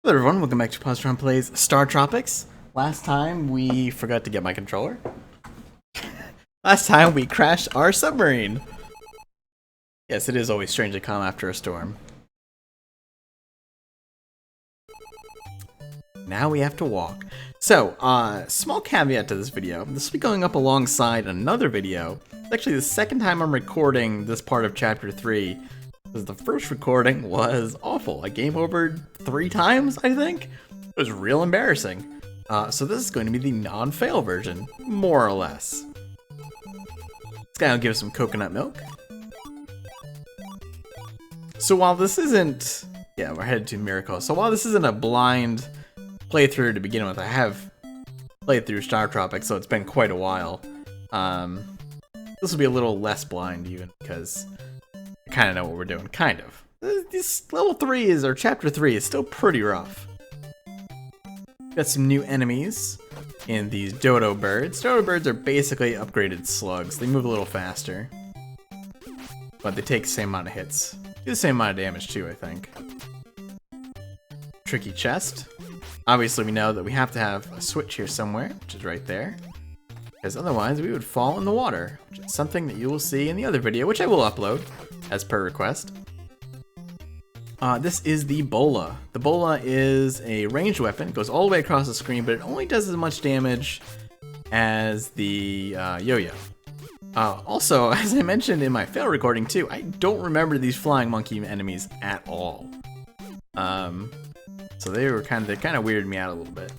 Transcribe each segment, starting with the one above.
Hello everyone, welcome back to Positron Plays StarTropics. Last time we forgot to get my controller. Last time we crashed our submarine. Yes, it is always strange to come after a storm. Now we have to walk. So, small caveat to this video. This will be going up alongside another video. It's actually the second time I'm recording this part of Chapter 3. Because the first recording was awful. I game over 3 times, I think. It was real embarrassing. So this is going to be the non-fail version, more or less. This guy will give us some coconut milk. So while this isn't... Yeah, we're headed to Miracle. So while this isn't a blind playthrough to begin with, I have played through StarTropics, so it's been quite a while. This will be a little less blind even, because I kind of know what we're doing. Kind of. This level 3 is, or chapter 3 is still pretty rough. Got some new enemies in these dodo birds. Dodo birds are basically upgraded slugs. They move a little faster, but they take the same amount of hits. Do the same amount of damage too, I think. Tricky chest. Obviously we know that we have to have a switch here somewhere, which is right there. Because otherwise we would fall in the water, which is something that you will see in the other video, which I will upload as per request. This is the bola. The bola is a ranged weapon. It goes all the way across the screen, but it only does as much damage as the yo-yo. Also, as I mentioned in my fail recording too, I don't remember these flying monkey enemies at all. So they kind of weirded me out a little bit.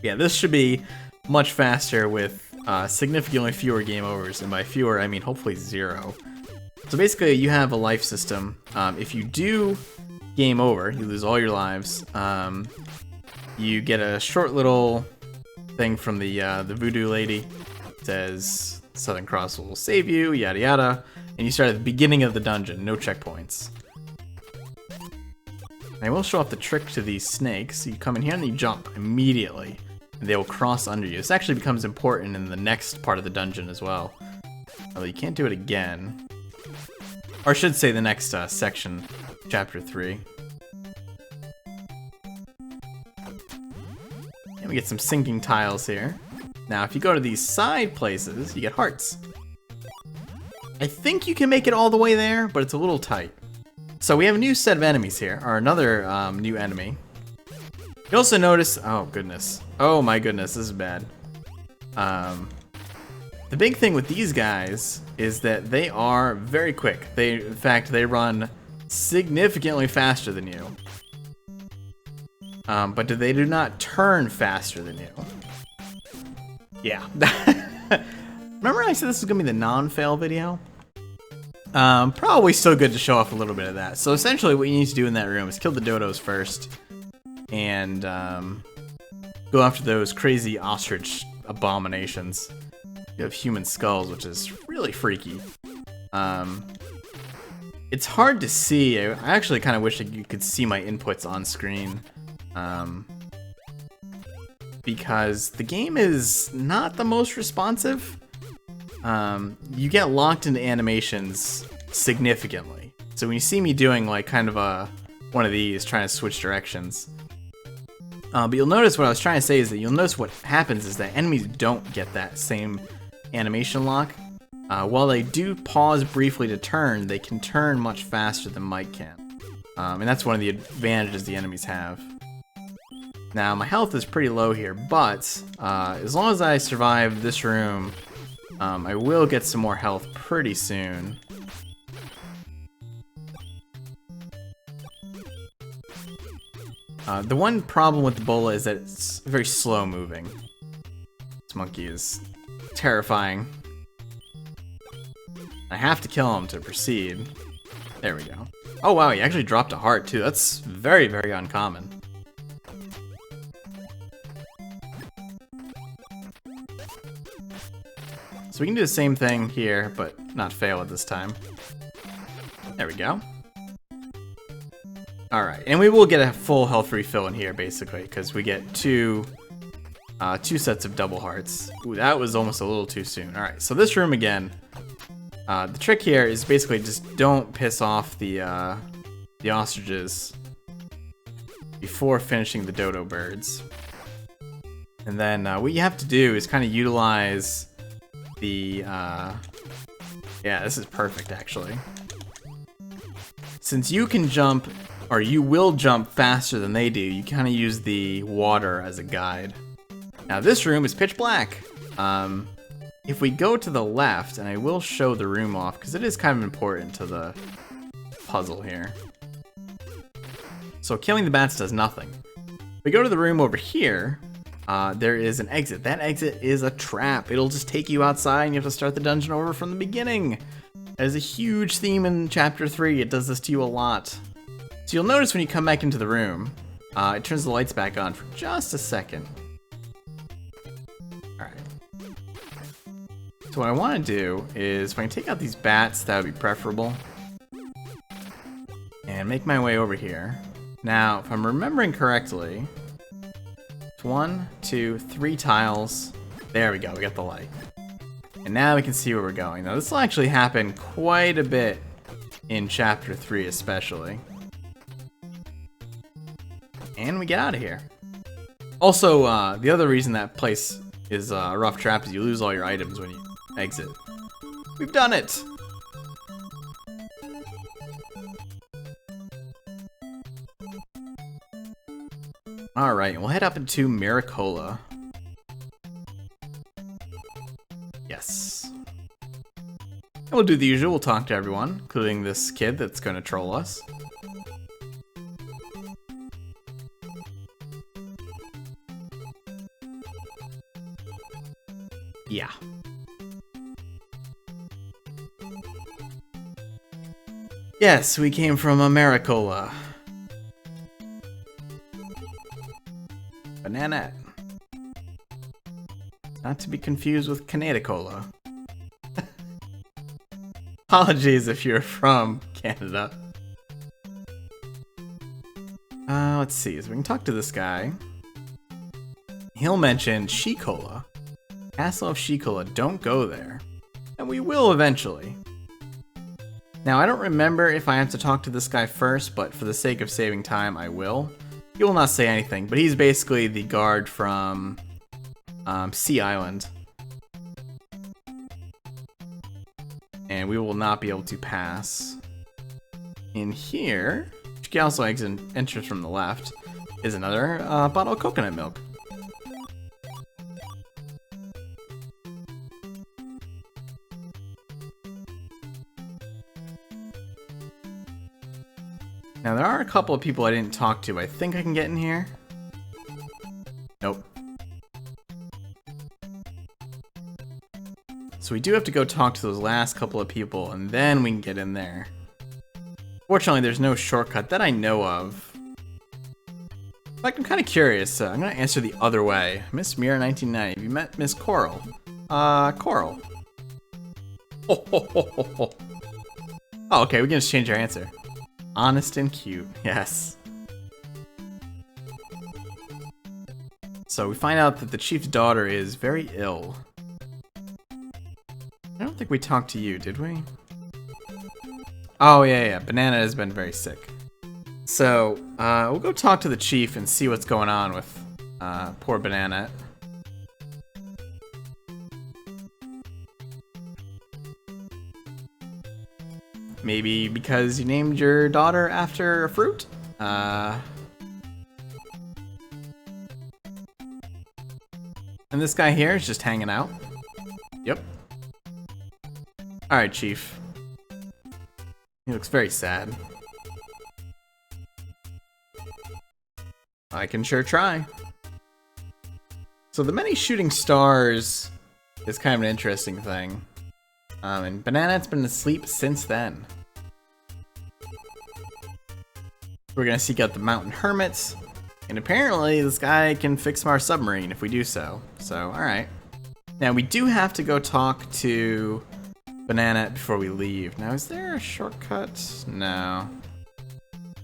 Yeah, this should be much faster with significantly fewer game overs, and by fewer I mean hopefully 0. So basically you have a life system. If you do game over, you lose all your lives, you get a short little thing from the voodoo lady. It says Southern Cross will save you, yada yada, and you start at the beginning of the dungeon, no checkpoints. And I will show off the trick to these snakes. So you come in here and you jump immediately. They will cross under you. This actually becomes important in the next part of the dungeon as well. Although you can't do it again. Or I should say the next section, chapter 3. And we get some sinking tiles here. Now if you go to these side places, you get hearts. I think you can make it all the way there, but it's a little tight. So we have a new set of enemies here, or another new enemy. You also notice, oh goodness, oh my goodness, this is bad. The big thing with these guys is that they are very quick. In fact, they run significantly faster than you. But they do not turn faster than you. Yeah. Remember I said this was gonna be the non-fail video? Probably still good to show off a little bit of that. So essentially what you need to do in that room is kill the dodos first. And go after those crazy ostrich abominations. You have human skulls, which is really freaky. It's hard to see. I actually kind of wish you could see my inputs on screen. Because the game is not the most responsive. You get locked into animations significantly. So when you see me doing like kind of one of these, trying to switch directions. But you'll notice what I was trying to say is that you'll notice what happens is that enemies don't get that same animation lock. While they do pause briefly to turn, they can turn much faster than Mike can. And that's one of the advantages the enemies have. Now, my health is pretty low here, but as long as I survive this room, I will get some more health pretty soon. The one problem with the bola is that it's very slow moving. This monkey is terrifying. I have to kill him to proceed. There we go. Oh wow, he actually dropped a heart too. That's very, very uncommon. So we can do the same thing here, but not fail at this time. There we go. Alright, and we will get a full health refill in here, basically, because we get two sets of double hearts. Ooh, that was almost a little too soon. Alright, so this room again. The trick here is basically just don't piss off the ostriches. before finishing the dodo birds. And then what you have to do is kind of utilize the... yeah, this is perfect, actually. Since you can jump, or you will jump faster than they do, you kind of use the water as a guide. Now, this room is pitch black. If we go to the left, and I will show the room off, because it is kind of important to the puzzle here. So killing the bats does nothing. If we go to the room over here, there is an exit. That exit is a trap. It'll just take you outside and you have to start the dungeon over from the beginning. That is a huge theme in Chapter 3. It does this to you a lot. So you'll notice when you come back into the room, it turns the lights back on for just a second. Alright. So what I want to do is, if I can take out these bats, that would be preferable. And make my way over here. Now, if I'm remembering correctly, it's 1, 2, 3 tiles. There we go, we got the light. And now we can see where we're going. Now, this will actually happen quite a bit in Chapter 3 especially. And we get out of here. Also, the other reason that place is a rough trap is you lose all your items when you exit. We've done it! Alright, we'll head up into Maricola. Yes. And we'll do the usual, we'll talk to everyone, including this kid that's gonna troll us. Yeah. Yes, we came from Maricola. Banana. Not to be confused with Canadicola. Apologies if you're from Canada. Let's see, so we can talk to this guy. He'll mention She-Cola. Castle of She-Cola, don't go there. And we will eventually. Now, I don't remember if I have to talk to this guy first, but for the sake of saving time, I will. He will not say anything, but he's basically the guard from Sea Island. And we will not be able to pass. In here, which you can also exit entrance from the left, is another bottle of coconut milk. Now, there are a couple of people I didn't talk to, but I think I can get in here. Nope. So we do have to go talk to those last couple of people, and then we can get in there. Fortunately, there's no shortcut that I know of. In fact, I'm kind of curious, so I'm going to answer the other way. Miss Mira 1990, have you met Miss Coral? Coral. Oh, okay, we can just change our answer. Honest and cute, yes. So we find out that the chief's daughter is very ill. I don't think we talked to you, did we? Oh, yeah, Banana has been very sick. So, we'll go talk to the chief and see what's going on with poor Banana. Maybe because you named your daughter after a fruit? And this guy here is just hanging out. Yep. Alright, Chief. He looks very sad. I can sure try. So the many shooting stars is kind of an interesting thing. And Banana's been asleep since then. We're gonna seek out the mountain hermits, and apparently this guy can fix our submarine if we do so. So, alright. Now we do have to go talk to Banana before we leave. Now, is there a shortcut? No.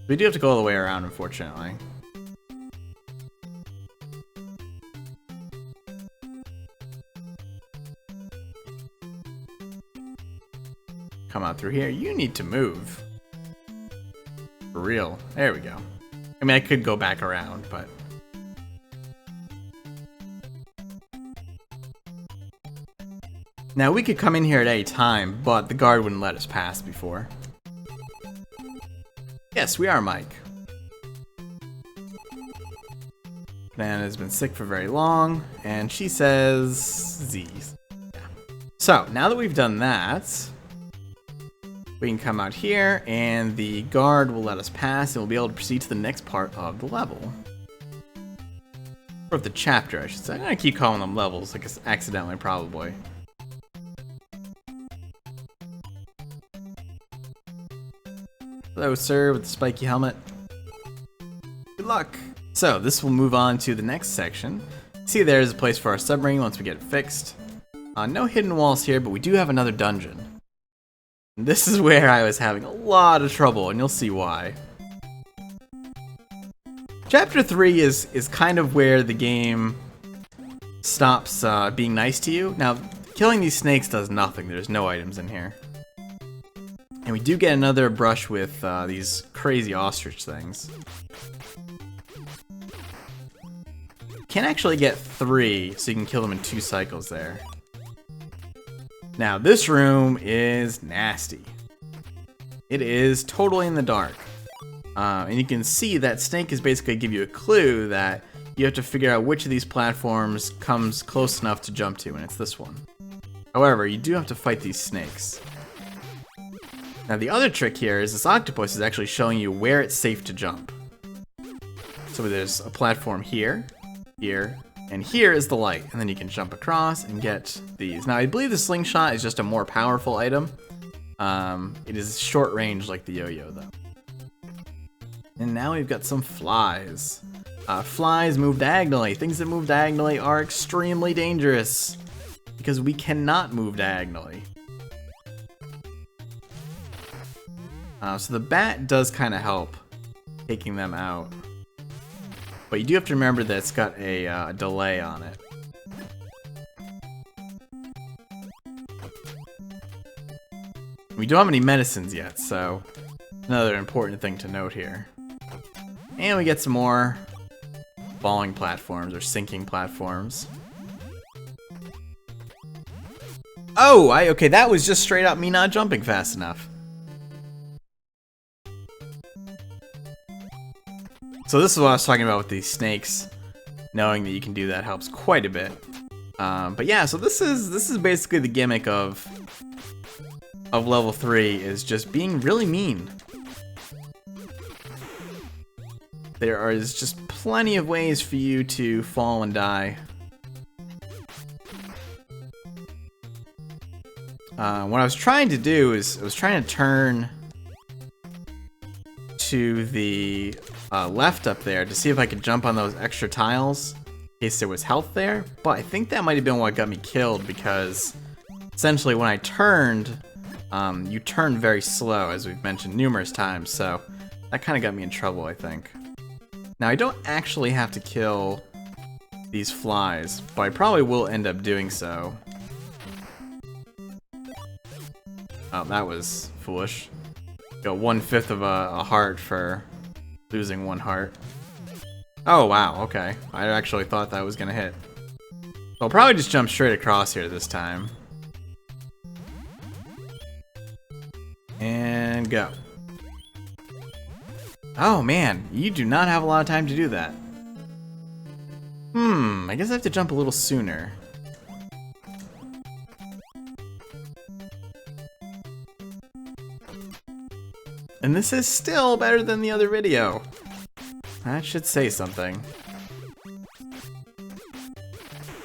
We do have to go all the way around, unfortunately. Come out through here. You need to move. For real. There we go. And mean, I could go back around, but... Now, we could come in here at any time, but the guard wouldn't let us pass before. Yes, we are Mike. Banana's been sick for very long, and she says... Z's. Yeah. So, now that we've done that, we can come out here, and the guard will let us pass, and we'll be able to proceed to the next part of the level. Or of the chapter, I should say. I'm gonna keep calling them levels, I guess accidentally, probably. Hello, sir, with the spiky helmet. Good luck. So, this will move on to the next section. See, there's a place for our submarine once we get it fixed. No hidden walls here, but we do have another dungeon. And this is where I was having a lot of trouble, and you'll see why. Chapter 3 is kind of where the game stops being nice to you. Now, killing these snakes does nothing. There's no items in here. And we do get another brush with these crazy ostrich things. You can actually get 3, so you can kill them in 2 cycles there. Now, this room is nasty. It is totally in the dark. And you can see that snake is basically give you a clue that you have to figure out which of these platforms comes close enough to jump to, and it's this one. However, you do have to fight these snakes. Now, the other trick here is this octopus is actually showing you where it's safe to jump. So there's a platform here, here, and here is the light, and then you can jump across and get these. Now, I believe the slingshot is just a more powerful item. It is short range like the yo-yo, though. And now we've got some flies. Flies move diagonally. Things that move diagonally are extremely dangerous because we cannot move diagonally. So the bat does kind of help taking them out. But you do have to remember that it's got a delay on it. We don't have any medicines yet, so another important thing to note here. And we get some more falling platforms or sinking platforms. Oh, okay, that was just straight up me not jumping fast enough. So this is what I was talking about with these snakes. Knowing that you can do that helps quite a bit. But yeah, so this is basically the gimmick of level 3 is just being really mean. There is just plenty of ways for you to fall and die. What I was trying to do is I was trying to turn to the left up there to see if I could jump on those extra tiles in case there was health there, but I think that might have been what got me killed because essentially when I turned, you turn very slow, as we've mentioned numerous times, so that kind of got me in trouble, I think. Now, I don't actually have to kill these flies, but I probably will end up doing so. Oh, that was foolish. Got 1/5 of a heart for losing 1 heart. Oh, wow, okay. I actually thought that was gonna hit. I'll probably just jump straight across here this time. And go. Oh man, you do not have a lot of time to do that. I guess I have to jump a little sooner. And this is still better than the other video. That should say something.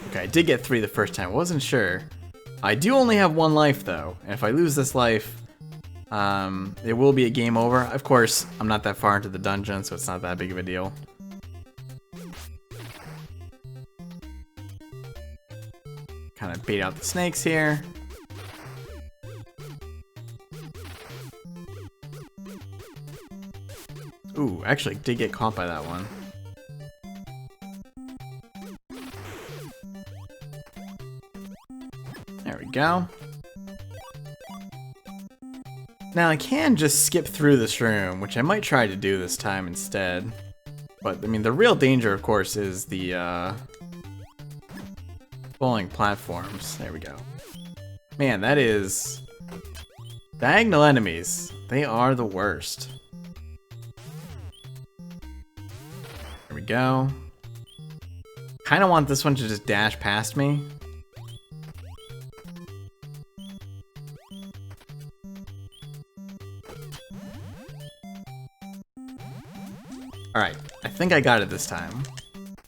Okay, I did get 3 the first time, I wasn't sure. I do only have 1 life though, and if I lose this life, it will be a game over. Of course, I'm not that far into the dungeon, so it's not that big of a deal. Kind of bait out the snakes here. Ooh, actually did get caught by that one. There we go. Now I can just skip through this room, which I might try to do this time instead. But, I mean, the real danger, of course, is the falling platforms. There we go. Man, that is... Diagonal enemies. They are the worst. There we go. Kind of want this one to just dash past me. Alright, I think I got it this time.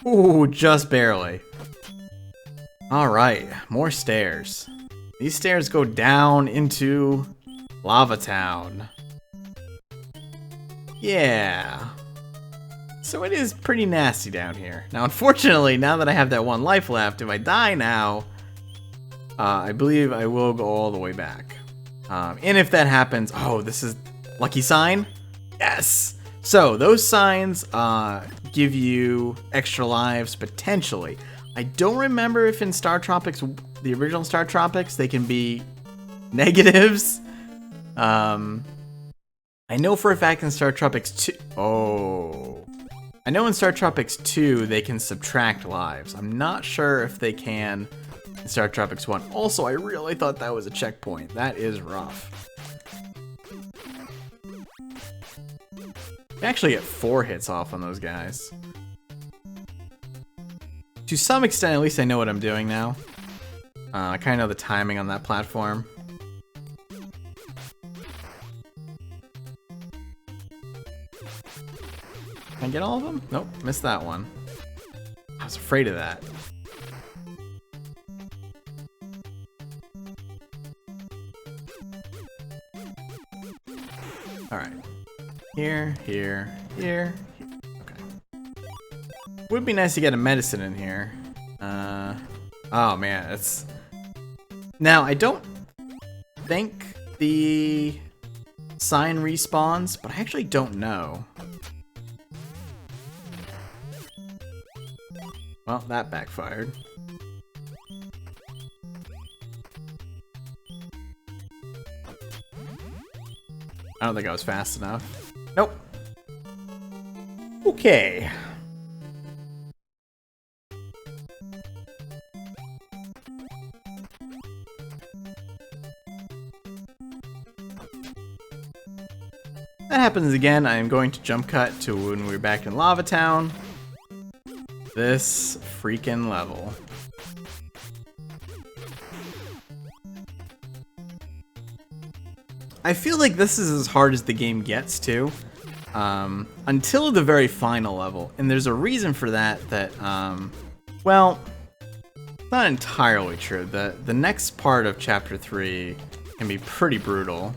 Ooh, just barely. Alright, more stairs. These stairs go down into Lava Town. Yeah. So it is pretty nasty down here. Now, unfortunately, now that I have that one life left, if I die now, I believe I will go all the way back. And if that happens, oh, this is lucky sign? Yes! So, those signs give you extra lives, potentially. I don't remember if in StarTropics, the original StarTropics, they can be negatives. I know for a fact in StarTropics 2... Oh. I know in StarTropics 2, they can subtract lives. I'm not sure if they can in StarTropics 1. Also, I really thought that was a checkpoint. That is rough. I actually get 4 hits off on those guys. To some extent, at least I know what I'm doing now. I kind of know the timing on that platform. Can I get all of them? Nope, missed that one. I was afraid of that. Alright. Here, here, here. Okay. Would be nice to get a medicine in here. Oh man, it's... Now, I don't think the sign respawns, but I actually don't know. Well, that backfired. I don't think I was fast enough. Nope. Okay. That happens again. I am going to jump cut to when we're back in Lava Town. This freaking level. I feel like this is as hard as the game gets too. Until the very final level. And there's a reason for that, well, not entirely true. The next part of Chapter 3 can be pretty brutal.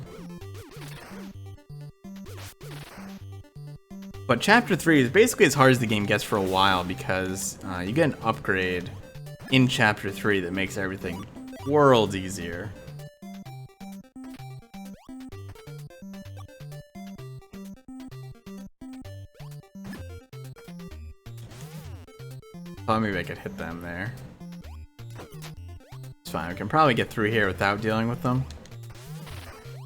But Chapter 3 is basically as hard as the game gets for a while because you get an upgrade in Chapter 3 that makes everything worlds easier. Thought maybe I could hit them there. It's fine, we can probably get through here without dealing with them.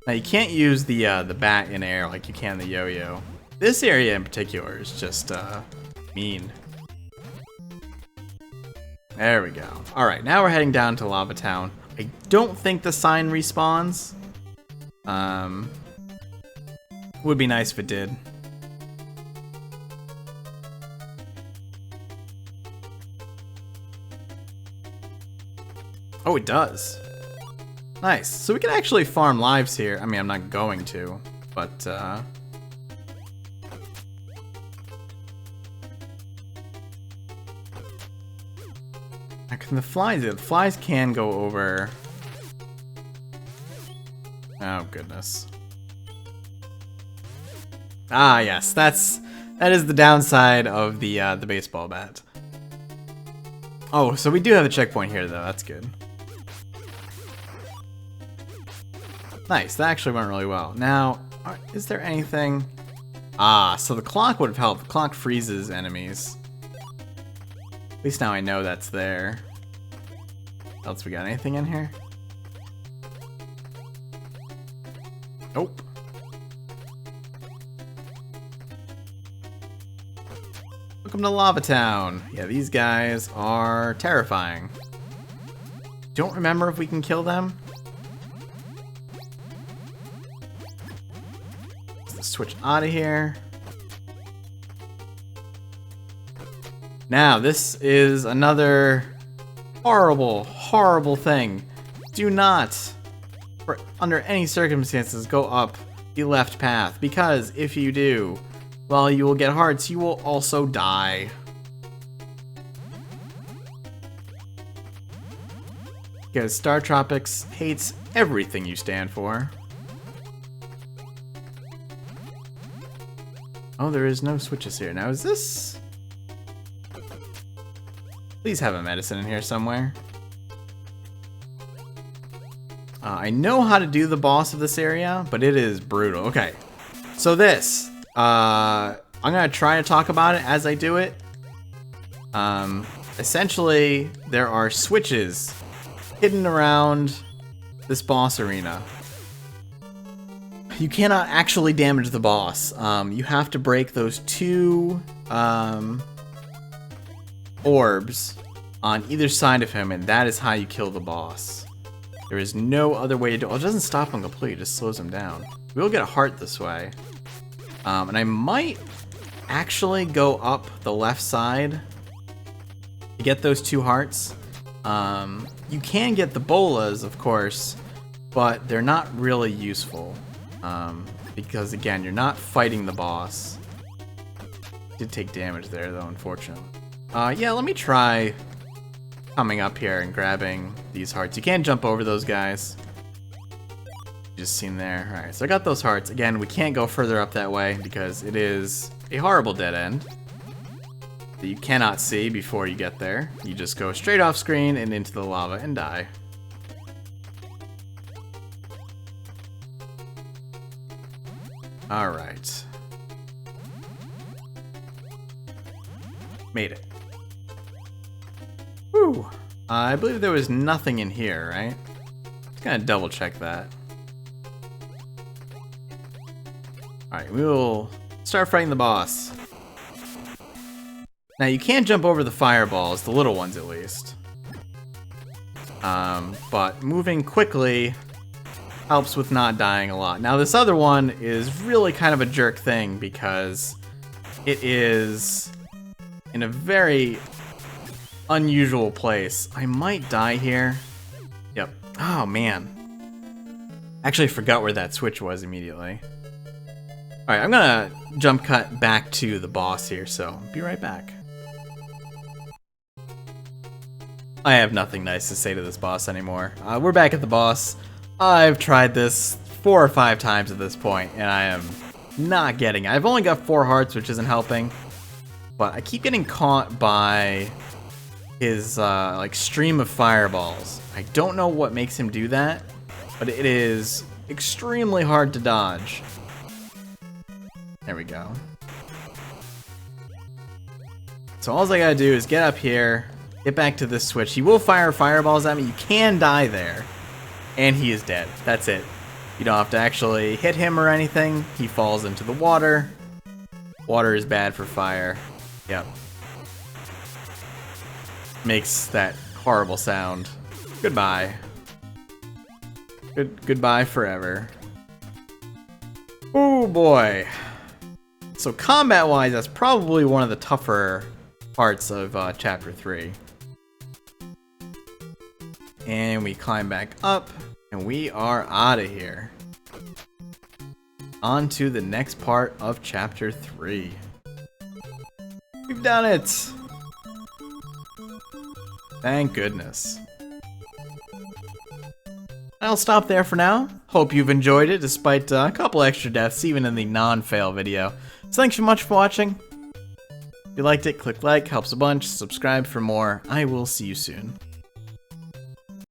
Now you can't use the bat in air like you can the yo-yo. This area in particular is just mean. There we go. Alright, now we're heading down to Lava Town. I don't think the sign respawns. Would be nice if it did. Oh, it does. Nice. So we can actually farm lives here. I mean, I'm not going to, but the flies can go over. Oh goodness. Ah yes, that is the downside of the baseball bat. Oh, so we do have a checkpoint here though. That's good. Nice. That actually went really well. Now, is there anything? Ah, so the clock would have helped. The clock freezes enemies. At least now I know that's there. Else we got anything in here? Nope. Welcome to Lava Town. Yeah, these guys are terrifying. Don't remember if we can kill them. Let's switch out of here. Now, this is another horrible, horrible thing. Do not, under any circumstances, go up the left path, because if you do, well, you will get hearts, you will also die. Because StarTropics hates everything you stand for. Oh, there is no switches here. Now, is this... Please have a medicine in here somewhere. I know how to do the boss of this area, but it is brutal. Okay, so this, I'm gonna try to talk about it as I do it. Essentially, there are switches hidden around this boss arena. You cannot actually damage the boss. You have to break those two orbs on either side of him, and that is how you kill the boss. There is no other way to do it. Well, it doesn't stop him completely, it just slows him down. We'll get a heart this way. And I might actually go up the left side to get those two hearts. You can get the bolas, of course, but they're not really useful. Because, again, you're not fighting the boss. Did take damage there, though, unfortunately. Yeah, let me try coming up here and grabbing these hearts. You can't jump over those guys. Just seen there. Alright, so I got those hearts. Again, we can't go further up that way because it is a horrible dead end that you cannot see before you get there. You just go straight off screen and into the lava and die. Alright. Made it. Whew. I believe there was nothing in here, right? Just gonna double check that. Alright, we will start fighting the boss. Now, you can't jump over the fireballs, the little ones at least. But moving quickly helps with not dying a lot. Now, this other one is really kind of a jerk thing because it is in a very unusual place. I might die here. Yep. Oh, man. Actually forgot where that switch was immediately. Alright, I'm gonna jump cut back to the boss here, so be right back. I have nothing nice to say to this boss anymore. We're back at the boss. I've tried this 4 or 5 times at this point, and I am not getting it. I've only got 4 hearts, which isn't helping. But I keep getting caught by his like stream of fireballs. I don't know what makes him do that, but it is extremely hard to dodge. There we go. So all I gotta do is get up here, get back to this switch. He will fire fireballs at me. You can die there, and he is dead. That's it. You don't have to actually hit him or anything. He falls into the water. Water is bad for fire. Yep. Makes that horrible sound. Goodbye. Goodbye forever. Oh boy. So combat-wise, that's probably one of the tougher parts of Chapter 3. And we climb back up, and we are out of here. On to the next part of Chapter 3. We've done it! Thank goodness. I'll stop there for now. Hope you've enjoyed it despite a couple extra deaths even in the non-fail video. So thanks so much for watching. If you liked it, click like, helps a bunch. Subscribe for more. I will see you soon.